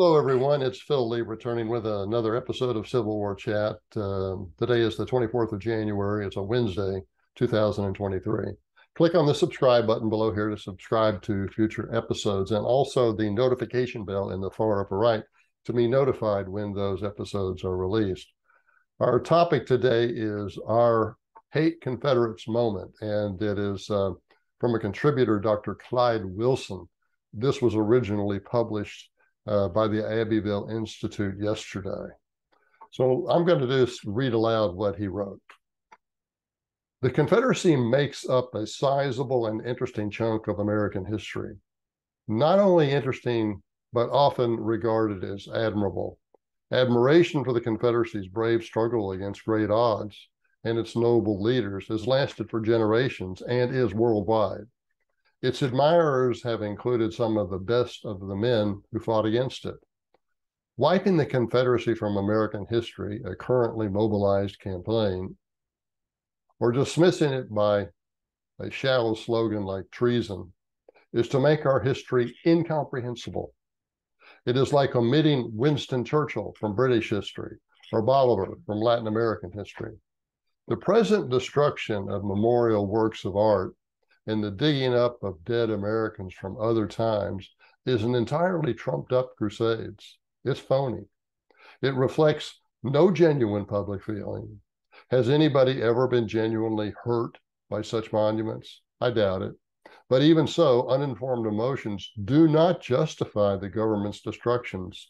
Hello, everyone. It's Phil Lee returning with another episode of Civil War Chat. Today is the 24th of January. It's a Wednesday, 2023. Click on the subscribe button below here to subscribe to future episodes, and also the notification bell in the far upper right to be notified when those episodes are released. Our topic today is our Hate-Confederates Moment, and it is from a contributor, Dr. Clyde Wilson. This was originally published by the Abbeville Institute yesterday. So I'm going to just read aloud what he wrote. The Confederacy makes up a sizable and interesting chunk of American history. Not only interesting, but often regarded as admirable. Admiration for the Confederacy's brave struggle against great odds and its noble leaders has lasted for generations and is worldwide. Its admirers have included some of the best of the men who fought against it. Wiping the Confederacy from American history, a currently mobilized campaign, or dismissing it by a shallow slogan like treason, is to make our history incomprehensible. It is like omitting Winston Churchill from British history or Bolivar from Latin American history. The present destruction of memorial works of art and the digging up of dead Americans from other times is an entirely trumped up crusades. It's phony. It reflects no genuine public feeling. Has anybody ever been genuinely hurt by such monuments? I doubt it. But even so, uninformed emotions do not justify the government's destructions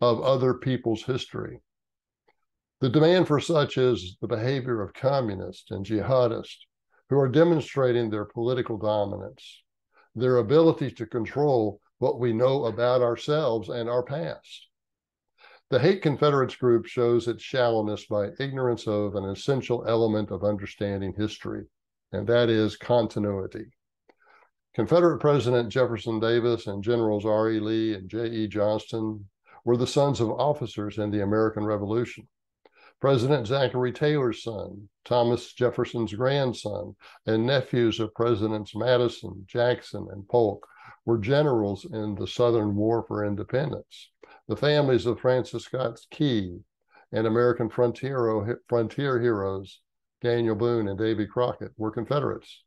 of other people's history. The demand for such is the behavior of communists and jihadists who are demonstrating their political dominance, their ability to control what we know about ourselves and our past. The Hate-Confederates group shows its shallowness by ignorance of an essential element of understanding history, and that is continuity. Confederate President Jefferson Davis and Generals R.E. Lee and J.E. Johnston were the sons of officers in the American Revolution. President Zachary Taylor's son, Thomas Jefferson's grandson, and nephews of Presidents Madison, Jackson, and Polk were generals in the Southern War for Independence. The families of Francis Scott Key and American frontier heroes, Daniel Boone and Davy Crockett, were Confederates.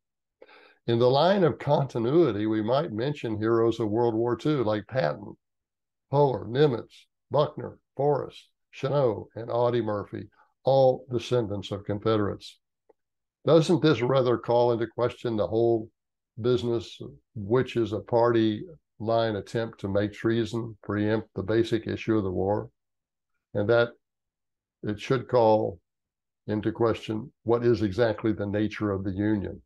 In the line of continuity, we might mention heroes of World War II like Patton, Fuller, Nimitz, Buckner, Forrest, Chenot, and Audie Murphy, all descendants of Confederates. Doesn't this rather call into question the whole business, which is a party line attempt to make treason preempt the basic issue of the war? And that it should call into question what is exactly the nature of the Union.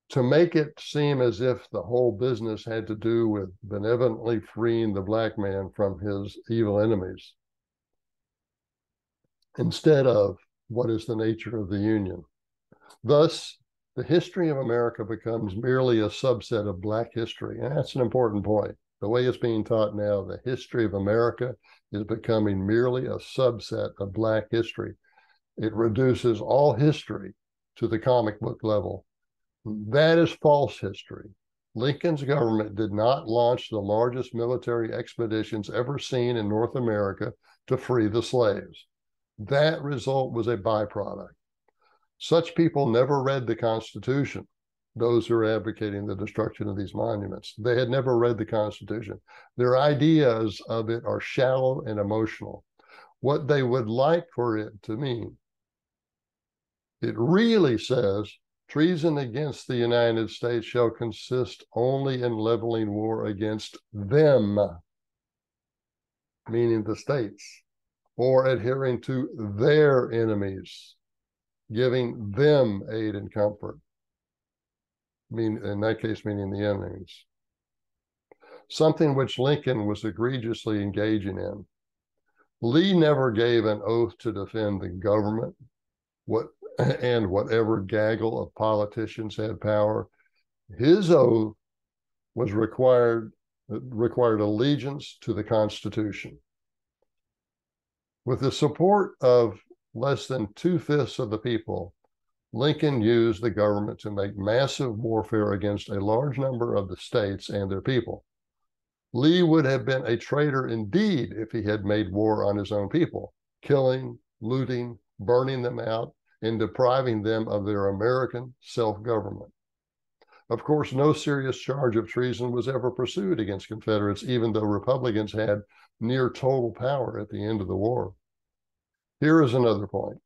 To make it seem as if the whole business had to do with benevolently freeing the black man from his evil enemies, instead of what is the nature of the Union. Thus, the history of America becomes merely a subset of black history, and that's an important point. The way it's being taught now, the history of America is becoming merely a subset of black history. It reduces all history to the comic book level. That is false history. Lincoln's government did not launch the largest military expeditions ever seen in North America to free the slaves. That result was a byproduct. Such people never read the Constitution, those who are advocating the destruction of these monuments. They had never read the Constitution. Their ideas of it are shallow and emotional. What they would like for it to mean, it really says, treason against the United States shall consist only in leveling war against them, meaning the states, or adhering to their enemies, giving them aid and comfort, in that case, meaning the enemies. Something which Lincoln was egregiously engaging in. Lee never gave an oath to defend the government, and whatever gaggle of politicians had power. His oath was required allegiance to the Constitution. With the support of less than 2/5 of the people, Lincoln used the government to make massive warfare against a large number of the states and their people. Lee would have been a traitor indeed if he had made war on his own people, killing, looting, burning them out, and depriving them of their American self-government. Of course, no serious charge of treason was ever pursued against Confederates, even though Republicans had near total power at the end of the war. Here is another point.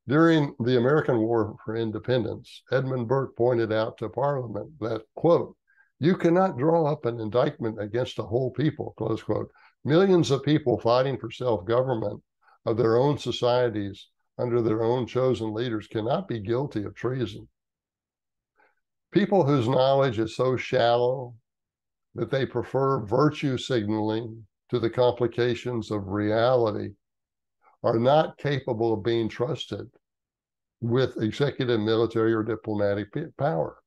During the American War for Independence, Edmund Burke pointed out to Parliament that, quote, "You cannot draw up an indictment against a whole people," close quote. Millions of people fighting for self-government of their own societies under their own chosen leaders cannot be guilty of treason. People whose knowledge is so shallow that they prefer virtue signaling to the complications of reality are not capable of being trusted with executive, military, or diplomatic power.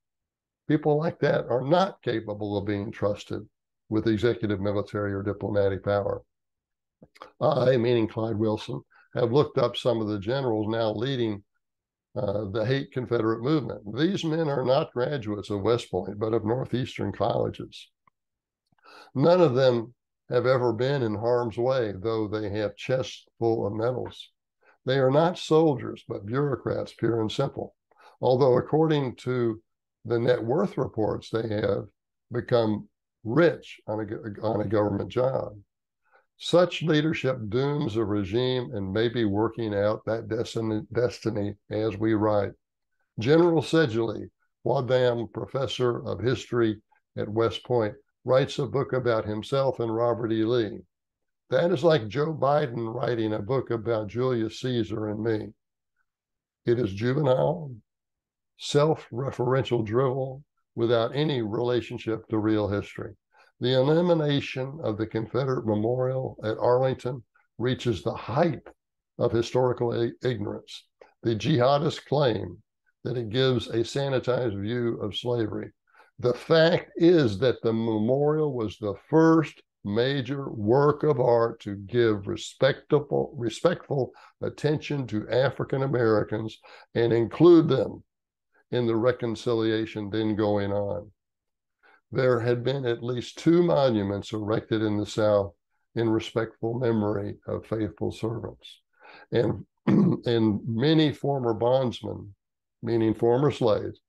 People like that are not capable of being trusted with executive, military, or diplomatic power. I, meaning Clyde Wilson, have looked up some of the generals now leading the Hate-Confederate movement. These men are not graduates of West Point, but of Northeastern colleges. None of them have ever been in harm's way, though they have chests full of medals. They are not soldiers, but bureaucrats, pure and simple. Although, according to the net worth reports, they have become rich on a government job. Such leadership dooms a regime and may be working out that destiny as we write. General Sedgley, Waddam Professor of History at West Point, writes a book about himself and Robert E. Lee. That is like Joe Biden writing a book about Julius Caesar and me. It is juvenile, self-referential drivel without any relationship to real history. The elimination of the Confederate memorial at Arlington reaches the height of historical ignorance. The jihadists claim that it gives a sanitized view of slavery. The fact is that the memorial was the first major work of art to give respectful attention to African Americans and include them in the reconciliation then going on. There had been at least 2 monuments erected in the South in respectful memory of faithful servants. And many former bondsmen, meaning former slaves,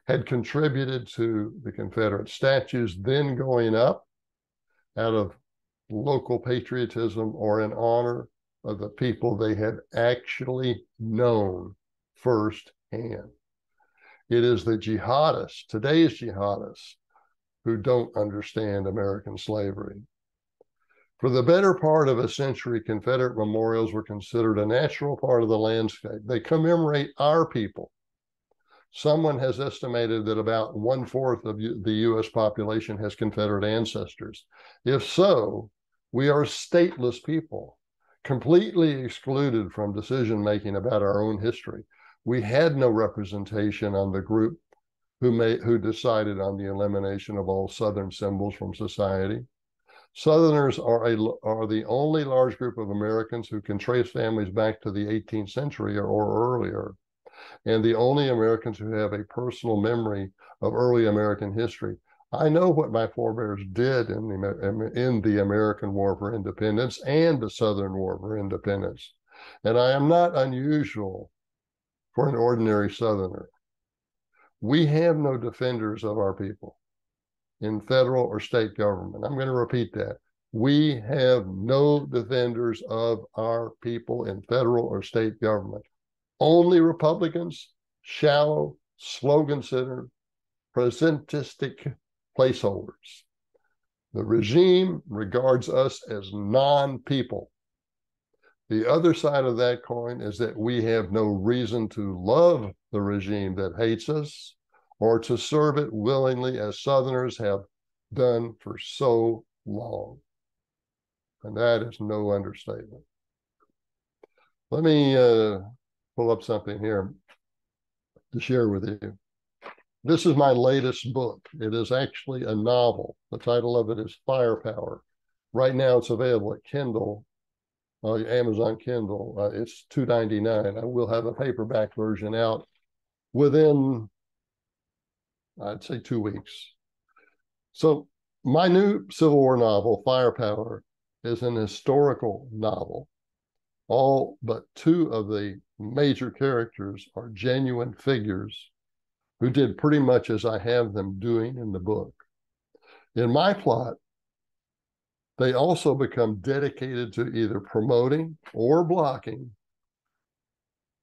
had contributed to the Confederate statues then going up out of local patriotism or in honor of the people they had actually known firsthand. It is the jihadists, today's jihadists, who don't understand American slavery. For the better part of a century, Confederate memorials were considered a natural part of the landscape. They commemorate our people. Someone has estimated that about 1/4 of the U.S. population has Confederate ancestors. If so, we are stateless people, completely excluded from decision-making about our own history. We had no representation on the group who decided on the elimination of all Southern symbols from society. Southerners are the only large group of Americans who can trace families back to the 18th century or earlier, and the only Americans who have a personal memory of early American history. I know what my forebears did in the American War for Independence and the Southern War for Independence, and I am not unusual for an ordinary Southerner. We have no defenders of our people in federal or state government. I'm going to repeat that. We have no defenders of our people in federal or state government. Only Republicans, shallow, slogan-centered, presentistic placeholders. The regime regards us as non-people. The other side of that coin is that we have no reason to love the regime that hates us or to serve it willingly as Southerners have done for so long. And that is no understatement. Let me pull up something here to share with you. This is my latest book. It is actually a novel. The title of it is Firepower. Right now it's available at Kindle, Amazon Kindle. It's $2.99. I will have a paperback version out within, I'd say, 2 weeks. So My new Civil War novel, Firepower, is an historical novel. All but two of the major characters are genuine figures who did pretty much as I have them doing in the book. In my plot, they also become dedicated to either promoting or blocking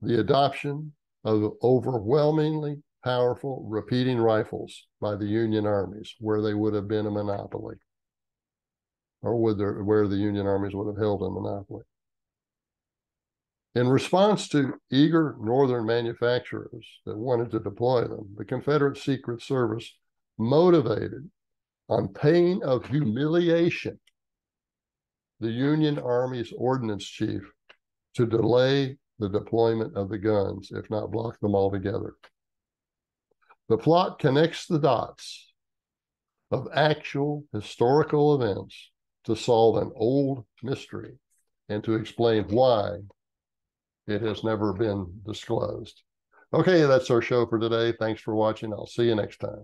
the adoption of overwhelmingly powerful repeating rifles by the Union armies, where they would have been a monopoly, or where the Union armies would have held a monopoly. In response to eager Northern manufacturers that wanted to deploy them, the Confederate Secret Service, motivated on pain of humiliation, the Union Army's ordnance chief to delay the deployment of the guns, if not block them altogether. The plot connects the dots of actual historical events to solve an old mystery and to explain why it has never been disclosed. Okay, that's our show for today. Thanks for watching. I'll see you next time.